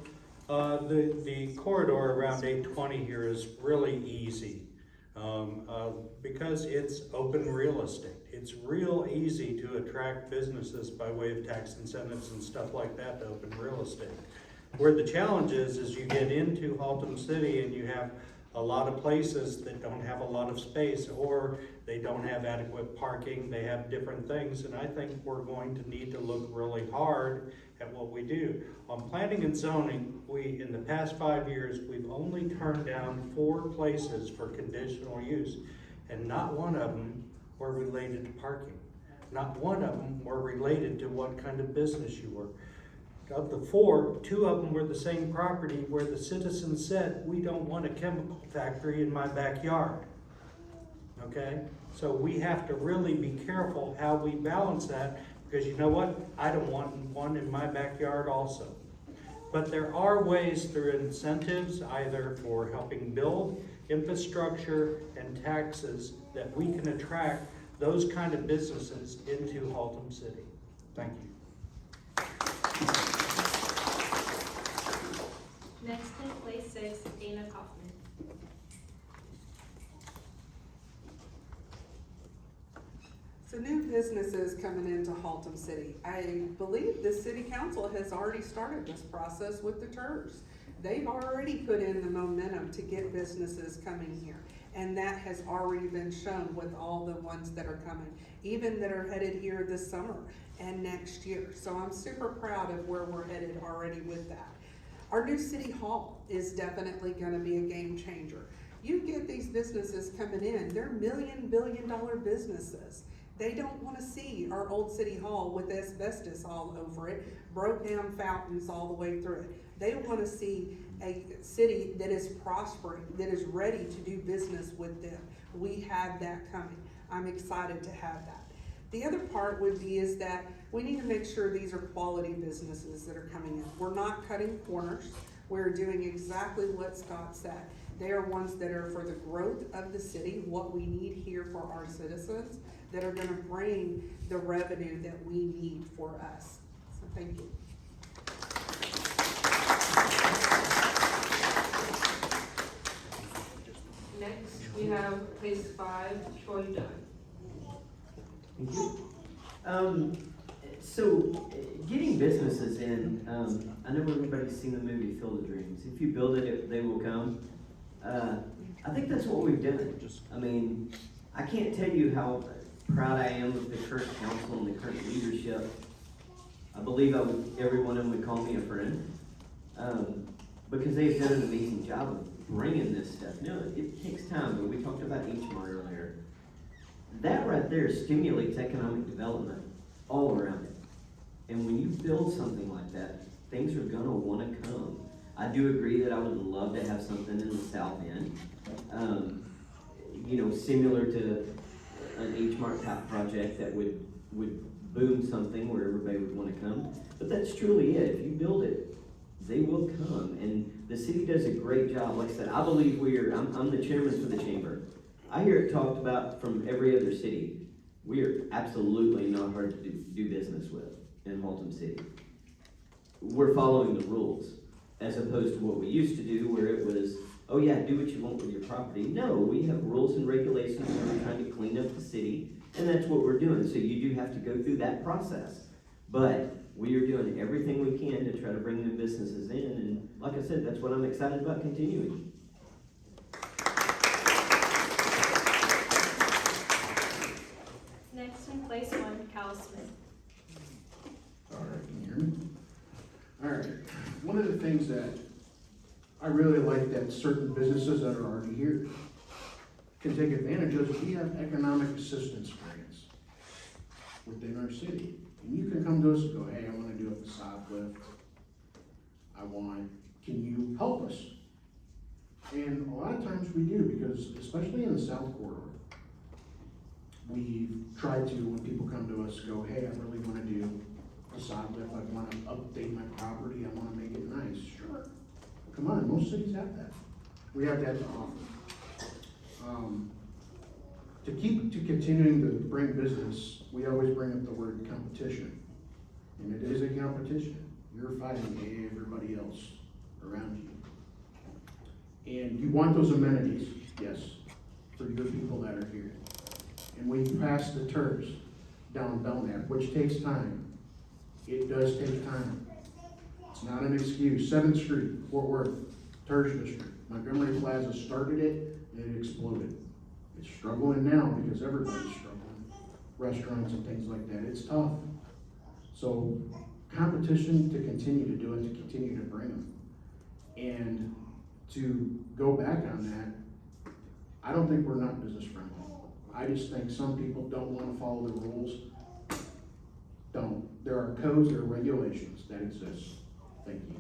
The corridor around 820 here is really easy because it's open real estate. It's real easy to attract businesses by way of tax incentives and stuff like that to open real estate. Where the challenge is you get into Haltom City and you have a lot of places that don't have a lot of space, or they don't have adequate parking, they have different things, and I think we're going to need to look really hard at what we do. On planning and zoning, in the past 5 years, we've only turned down 4 places for conditional use, and not one of them were related to parking. Not one of them were related to what kind of business you were. Of the 4, 2 of them were the same property where the citizens said, we don't want a chemical factory in my backyard. Okay? So we have to really be careful how we balance that, because you know what? I don't want one in my backyard also. But there are ways through incentives, either for helping build infrastructure and taxes, that we can attract those kind of businesses into Haltom City. Thank you. Next in place 6, Dana Kaufman. So new businesses coming into Haltom City. I believe the city council has already started this process with the TERS. They've already put in the momentum to get businesses coming here. And that has already been shown with all the ones that are coming, even that are headed here this summer and next year. So I'm super proud of where we're headed already with that. Our new city hall is definitely gonna be a game changer. You get these businesses coming in, they're billion-dollar businesses. They don't wanna see our old city hall with asbestos all over it, broke down fountains all the way through it. They wanna see a city that is prospering, that is ready to do business with them. We have that coming. I'm excited to have that. The other part would be is that we need to make sure these are quality businesses that are coming in. We're not cutting corners. We're doing exactly what Scott said. They are ones that are for the growth of the city, what we need here for our citizens, that are gonna bring the revenue that we need for us. So thank you. Next, we have place 5, Troy Dunn. Thank you. So getting businesses in, I know everybody's seen the movie Field of Dreams. If you build it, they will come. I think that's what we've done. I mean, I can't tell you how proud I am of the current council and the current leadership. I believe every one of them would call me a friend, because they've done an amazing job of bringing this stuff. You know, it takes time, but we talked about H-Mart earlier. That right there stimulates economic development all around it. And when you build something like that, things are gonna wanna come. I do agree that I would love to have something in the south end, you know, similar to an H-Mart type project that would boom something where everybody would wanna come. But that's truly it. If you build it, they will come. And the city does a great job. Like I said, I believe I'm the chairman for the chamber. I hear it talked about from every other city. We are absolutely not hard to do business with in Haltom City. We're following the rules, as opposed to what we used to do where it was, oh yeah, do what you want with your property. No, we have rules and regulations and we're trying to clean up the city, and that's what we're doing. So you do have to go through that process. But we are doing everything we can to try to bring new businesses in, and like I said, that's what I'm excited about continuing. Next in place 1, Cal Smith. All right, can you hear me? All right, one of the things that I really like that certain businesses that are already here can take advantage of, we have economic assistance grants within our city. And you can come to us and go, hey, I wanna do a facade lift. Can you help us? And a lot of times we do, because especially in the South Corridor, we've tried to, when people come to us, go, hey, I really wanna do a facade lift, I wanna update my property, I wanna make it nice. Sure, come on, most cities have that. We have that to offer. To continuing to bring business, we always bring up the word competition. And it is a competition. You're fighting everybody else around you. And you want those amenities, yes, for your people that are here. And we passed the TERS down Belknap, which takes time. It does take time. It's not an excuse. 7th Street, Fort Worth, TERS district. Montgomery Plaza started it, and it exploded. It's struggling now because everybody's struggling. Restaurants and things like that, it's tough. So competition to continue to do it, to continue to bring them. And to go back on that, I don't think we're not business friendly. I just think some people don't want to follow the rules. Don't. There are codes, there are regulations that exist. Thank you.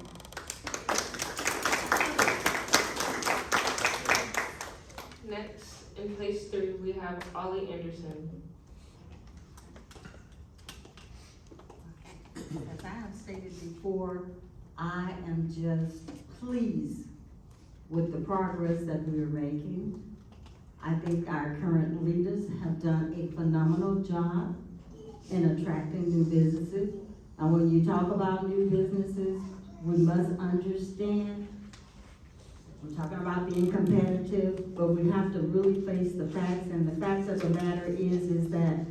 Next, in place 3, we have Ollie Anderson. As I have stated before, I am just pleased with the progress that we're making. I think our current leaders have done a phenomenal job in attracting new businesses. And when you talk about new businesses, we must understand, we're talking about being competitive, but we have to really face the facts, and the facts of the matter is that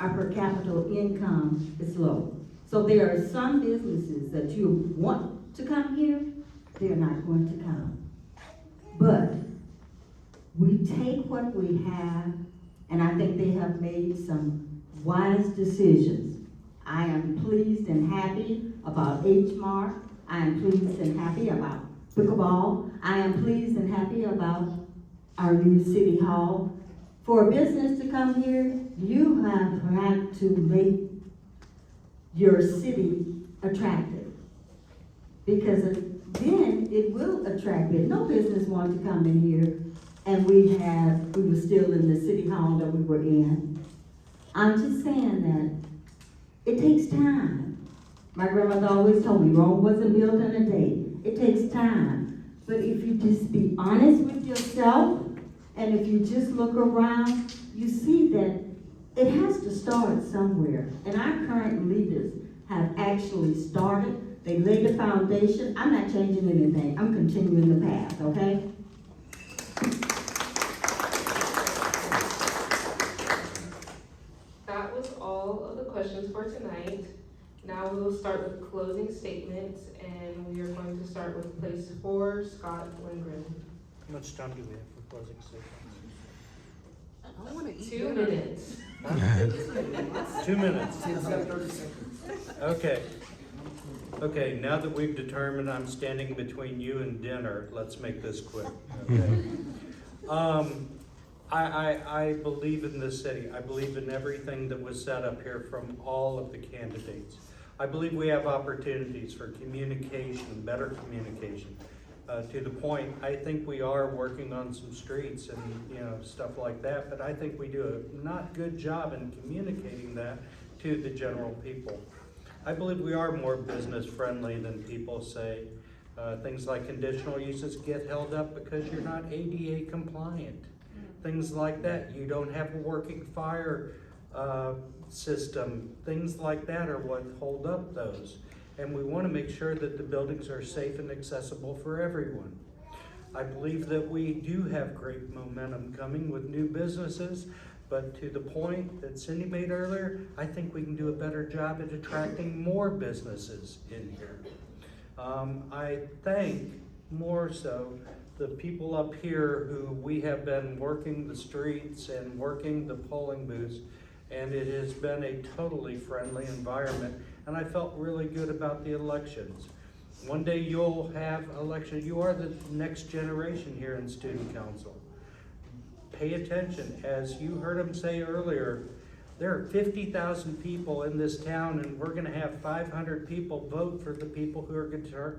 our per capita income is low. So there are some businesses that you want to come here, they're not going to come. But we take what we have, and I think they have made some wise decisions. I am pleased and happy about H-Mart. I am pleased and happy about pickleball. I am pleased and happy about our new city hall. For a business to come here, you have had to make your city attractive. Because then it will attract it. No business wants to come in here, and we were still in the city hall that we were in. I'm just saying that it takes time. My grandmother always told me, Rome wasn't built in a day. It takes time. But if you just be honest with yourself, and if you just look around, you see that it has to start somewhere. And our current leaders have actually started. They laid the foundation. I'm not changing anything. I'm continuing the path, okay? That was all of the questions for tonight. Now we will start with closing statements, and we are going to start with place 4, Scott Lindgren. How much time do we have for closing statements? I wanna eat 2 dinner. minutes. 2 minutes. Okay. Okay, now that we've determined I'm standing between you and dinner, let's make this quick, okay? I believe in this city. I believe in everything that was said up here from all of the candidates. I believe we have opportunities for communication, better communication. To the point, I think we are working on some streets and stuff like that, but I think we do a not good job in communicating that to the general people. I believe we are more business friendly than people say. Things like conditional uses get held up because you're not ADA compliant. Things like that. You don't have a working fire system. Things like that are what hold up those. And we want to make sure that the buildings are safe and accessible for everyone. I believe that we do have great momentum coming with new businesses, but to the point that Cindy made earlier, I think we can do a better job at attracting more businesses in here. I thank more so the people up here who we have been working the streets and working the polling booths, and it has been a totally friendly environment, and I felt really good about the elections. One day you'll have elections. You are the next generation here in student council. Pay attention. As you heard him say earlier, there are 50,000 people in this town, and we're gonna have 500 people vote for the people who are gonna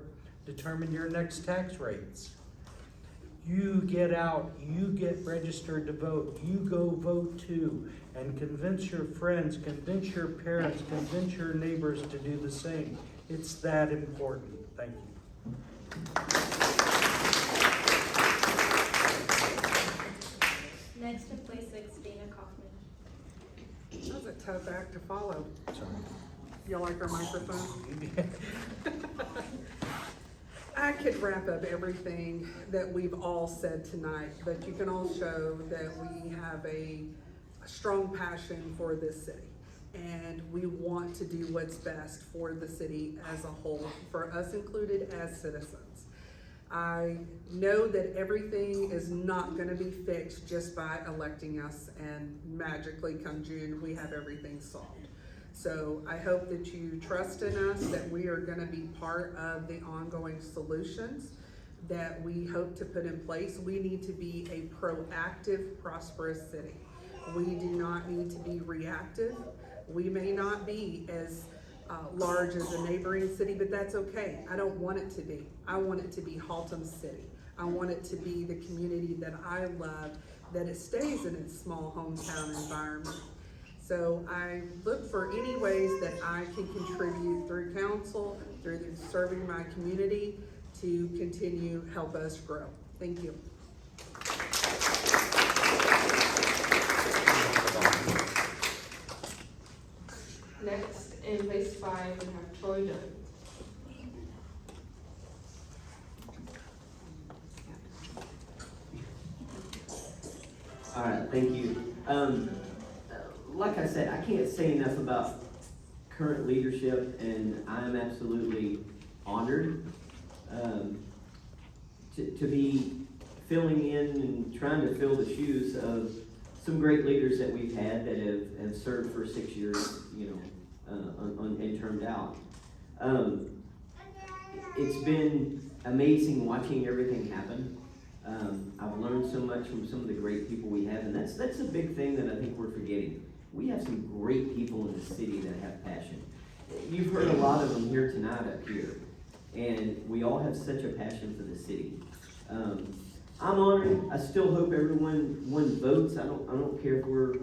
determine your next tax rates. You get out, you get registered to vote, you go vote too, and convince your friends, convince your parents, convince your neighbors to do the same. It's that important. Thank you. Next to place 6, Dana Kaufman. That was a tough act to follow. You like our microphone? I could wrap up everything that we've all said tonight, but you can all show that we have a strong passion for this city. And we want to do what's best for the city as a whole, for us included as citizens. I know that everything is not gonna be fixed just by electing us and magically come June, we have everything solved. So I hope that you trust in us, that we are gonna be part of the ongoing solutions that we hope to put in place. We need to be a proactive, prosperous city. We do not need to be reactive. We may not be as large as a neighboring city, but that's okay. I don't want it to be. I want it to be Haltom City. I want it to be the community that I love, that it stays in its small hometown environment. So I look for any ways that I can contribute through council, through serving my community, to continue help us grow. Thank you. Next, in place 5, we have Troy Dunn. All right, thank you. like I said, I can't say enough about current leadership, and I'm absolutely honored to be filling in and trying to fill the shoes of some great leaders that we've had that have served for 6 years, and termed out. It's been amazing watching everything happen. I've learned so much from some of the great people we have, and that's a big thing that I think we're forgetting. We have some great people in the city that have passion. You've heard a lot of them here tonight up here, and we all have such a passion for the city. I'm honored. I still hope everyone votes. I don't care if we're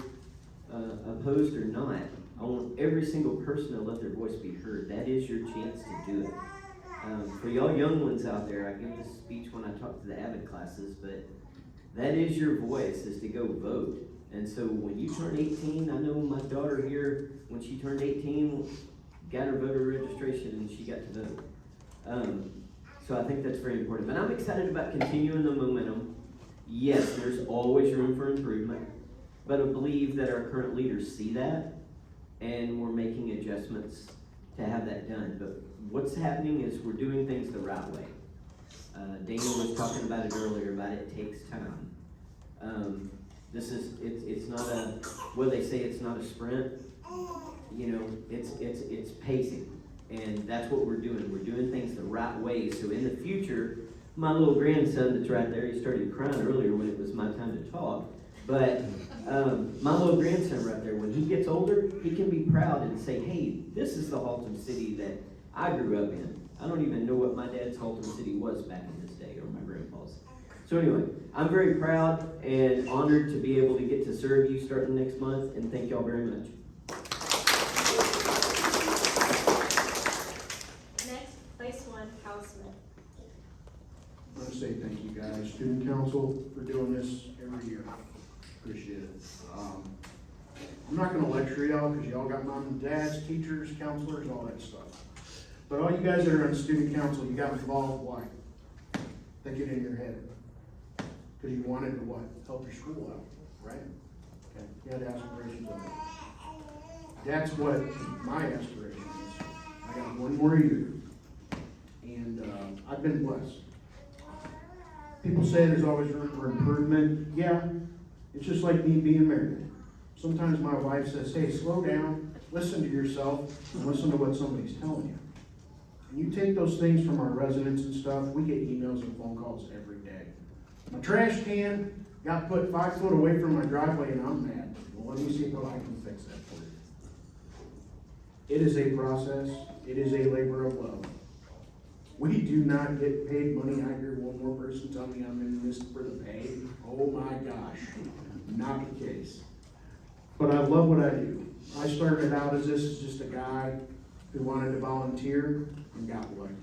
opposed or not. I want every single person to let their voice be heard. That is your chance to do it. For y'all young ones out there, I give this speech when I talk to the Avid classes, but that is your voice, is to go vote. And so when you turn 18, I know my daughter here, when she turned 18, got her voter registration and she got to vote. So I think that's very important. But I'm excited about continuing the momentum. Yes, there's always room for improvement, but I believe that our current leaders see that, and we're making adjustments to have that done. But what's happening is we're doing things the right way. Dana was talking about it earlier, about it takes time. It's not they say it's not a sprint. It's pacing. And that's what we're doing. We're doing things the right way. So in the future, my little grandson that's right there, he started crying earlier when it was my time to talk. But my little grandson right there, when he gets older, he can be proud and say, hey, this is the Haltom City that I grew up in. I don't even know what my dad's Haltom City was back in this day, or my grandpa's. So anyway, I'm very proud and honored to be able to get to serve you starting next month, and thank y'all very much. Next, place 1, Cal Smith. I want to say thank you guys, student council, for doing this every year. Appreciate it. I'm not gonna lecture y'all, because y'all got mom and dads, teachers, counselors, all that stuff. But all you guys that are on student council, you got involved, why? Think it in your head. Because you wanted to what? Help your school out, right? Okay, you had aspirations of it. That's what my aspiration is. I got one more year. And I've been blessed. People say there's always room for improvement. Yeah, it's just like me being married. Sometimes my wife says, hey, slow down, listen to yourself, and listen to what somebody's telling you. And you take those things from our residents and stuff, we get emails and phone calls every day. My trash can got put 5 foot away from my driveway and I'm mad. Well, let me see how I can fix that for you. It is a process. It is a labor of love. We do not get paid money. I hear one more person tell me I'm in this for the pay. Oh my gosh, not the case. But I love what I do. I started out as this is just a guy who wanted to volunteer and got lucky.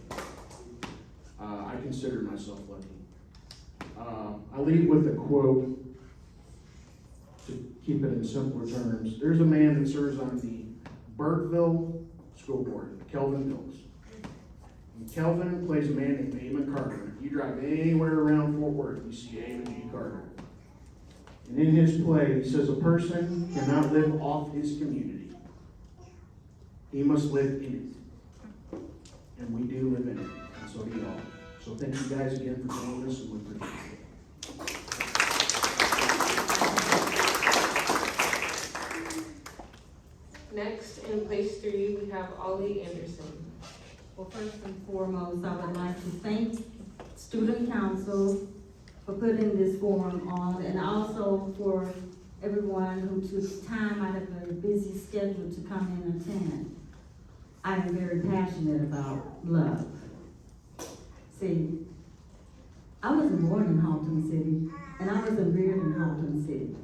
I consider myself lucky. I lead with a quote to keep it in simpler terms. There's a man that serves on the Burkeville School Board, Kelvin Mills. And Kelvin plays a man named Eamon Carter. If you drive anywhere around Fort Worth, you see Eamon G. Carter. And in his play, he says a person cannot live off his community. He must live in it. And we do live in it, and so do y'all. So thank you guys again for doing this, and we appreciate it. Next, in place 3, we have Ollie Anderson. Well, first and foremost, I would like to thank Student Council for putting this forum on, and also for everyone who took time out of their busy schedule to come in and attend. I am very passionate about love. See, I wasn't born in Haltom City, and I wasn't reared in Haltom City,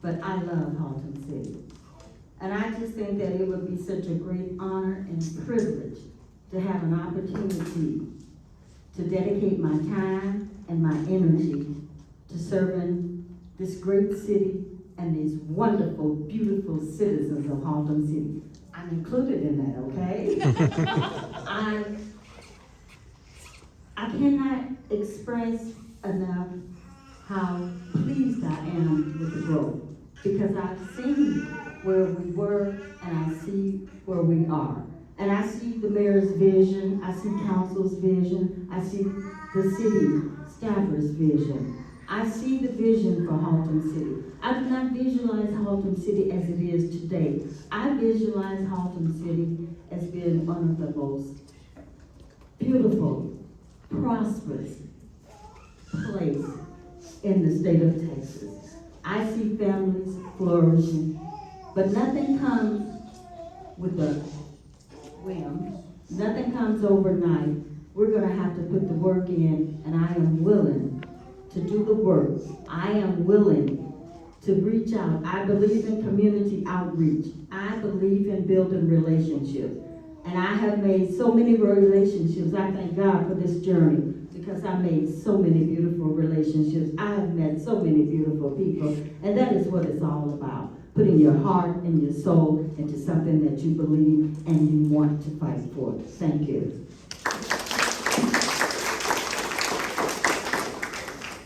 but I love Haltom City. And I just think that it would be such a great honor and privilege to have an opportunity to dedicate my time and my energy to serving this great city and these wonderful, beautiful citizens of Haltom City. I'm included in that, okay? I cannot express enough how pleased I am with the growth because I've seen where we were and I see where we are. And I see the mayor's vision, I see council's vision, I see the city staffers' vision. I see the vision for Haltom City. I do not visualize Haltom City as it is today. I visualize Haltom City as being one of the most beautiful, prosperous place in the state of Texas. I see families flourishing, but nothing comes with a whim. Nothing comes overnight. We're gonna have to put the work in, and I am willing to do the work. I am willing to reach out. I believe in community outreach. I believe in building relationships. And I have made so many relationships. I thank God for this journey because I made so many beautiful relationships. I have met so many beautiful people. And that is what it's all about. Putting your heart and your soul into something that you believe and you want to fight for. Thank you.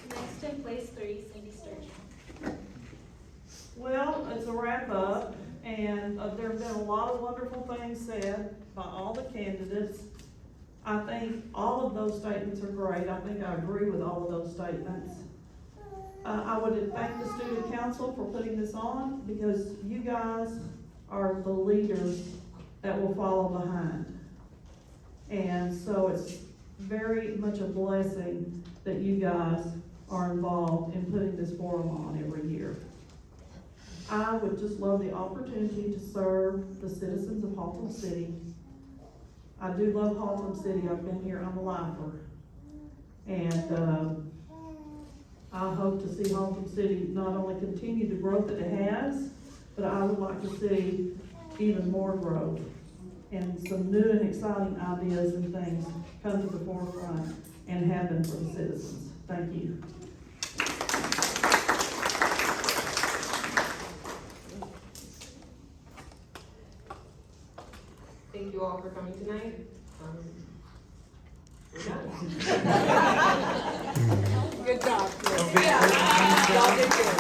Next in place 3, Cindy Sturgeon. Well, it's a wrap up, and there have been a lot of wonderful things said by all the candidates. I think all of those statements are great. I think I agree with all of those statements. I would thank the student council for putting this on, because you guys are the leaders that will follow behind. And so it's very much a blessing that you guys are involved in putting this forum on every year. I would just love the opportunity to serve the citizens of Haltom City. I do love Haltom City. I've been here, I'm a lifer. And I hope to see Haltom City not only continue the growth that it has, but I would like to see even more growth and some new and exciting ideas and things come to the forefront and happen for the citizens. Thank you. Thank you all for coming tonight. We're done. Good job, Chris. Okay. Y'all did good.